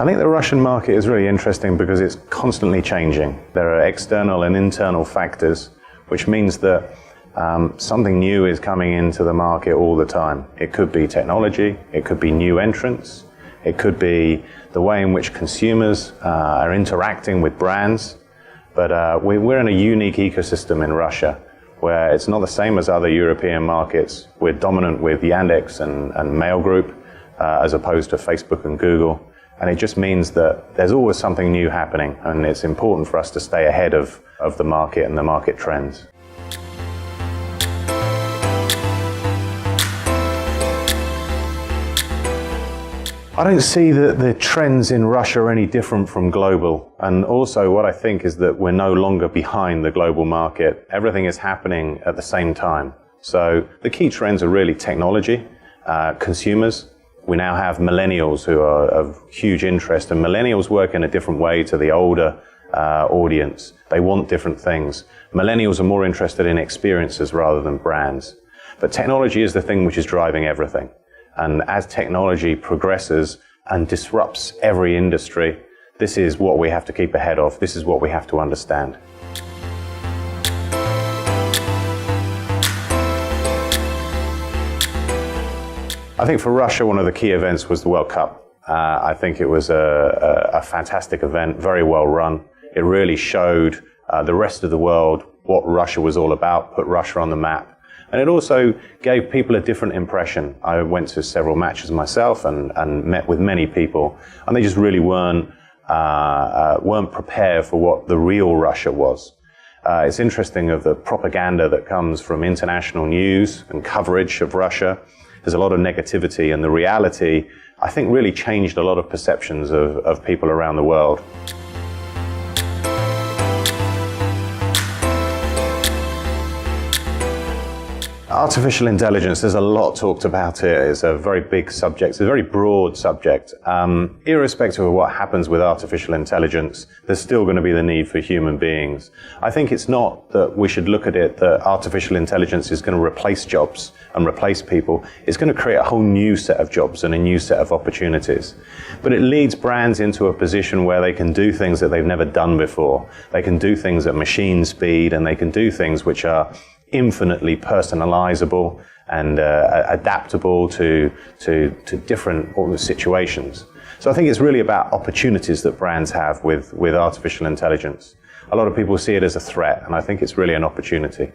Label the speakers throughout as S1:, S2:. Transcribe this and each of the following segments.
S1: I think the Russian market is really interesting because it's constantly changing. There are external and internal factors, which means that something new is coming into the market all the time. It could be technology, it could be new entrants, it could be the way in which consumers are interacting with brands. But we're in a unique ecosystem in Russia where it's not the same as other European markets. We're dominant with Yandex and Mail Group as opposed to Facebook and Google. And it just means that there's always something new happening, and it's important for us to stay ahead of the market and the market trends. I don't see that the trends in Russia are any different from global. And also what I think is that we're no longer behind the global market. Everything is happening at the same time. So the key trends are really technology, consumers. We now have millennials who are of huge interest, and millennials work in a different way to the older audience. They want different things. Millennials are more interested in experiences rather than brands. But technology is the thing which is driving everything. And as technology progresses and disrupts every industry, this is what we have to keep ahead of. This is what we have to understand. I think for Russia, one of the key events was the World Cup. I think it was a fantastic event, very well run. It really showed the rest of the world what Russia was all about, put Russia on the map. And it also gave people a different impression. I went to several matches myself and met with many people, and they just really weren't prepared for what the real Russia was. It's interesting of the propaganda that comes from international news and coverage of Russia. There's a lot of negativity, and the reality, I think, really changed a lot of perceptions of people around the world. Artificial intelligence, there's a lot talked about it. It's a very big subject. It's a very broad subject. Irrespective of what happens with artificial intelligence, there's still going to be the need for human beings. I think it's not that we should look at it that artificial intelligence is going to replace jobs and replace people. It's going to create a whole new set of jobs and a new set of opportunities. But it leads brands into a position where they can do things that they've never done before. They can do things at machine speed, and they can do things which are infinitely personalizable and adaptable to different situations. So I think it's really about opportunities that brands have with artificial intelligence. A lot of people see it as a threat, and I think it's really an opportunity.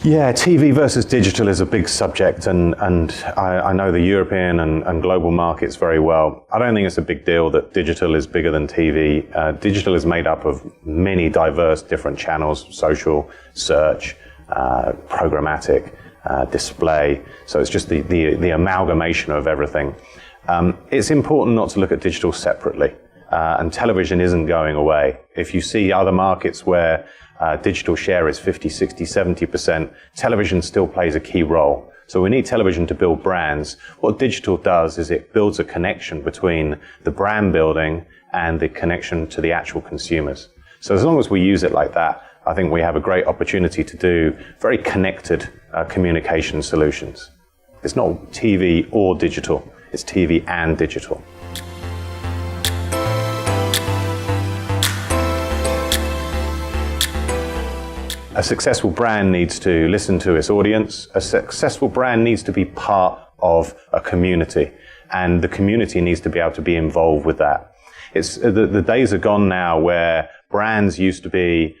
S1: Yeah, TV versus digital is a big subject, and I know the European and global markets very well. I don't think it's a big deal that digital is bigger than TV. Digital is made up of many diverse different channels: social, search, programmatic, display. So it's just the amalgamation of everything. It's important not to look at digital separately, and television isn't going away. If you see other markets where digital share is 50, 60, 70%, television still plays a key role. So we need television to build brands. What digital does is it builds a connection between the brand building and the connection to the actual consumers. So as long as we use it like that, I think we have a great opportunity to do very connected communication solutions. It's not TV or digital, it's TV and digital. A successful brand needs to listen to its audience. A successful brand needs to be part of a community, and the community needs to be able to be involved with that. The days are gone now where brands used to be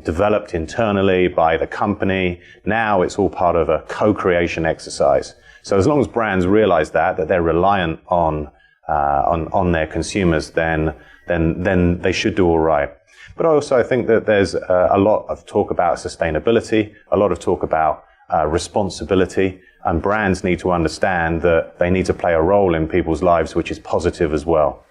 S1: developed internally by the company. Now it's all part of a co-creation exercise. So as long as brands realize that they're reliant on their consumers, then they should do all right. But also I think that there's a lot of talk about sustainability, a lot of talk about responsibility, and brands need to understand that they need to play a role in people's lives which is positive as well.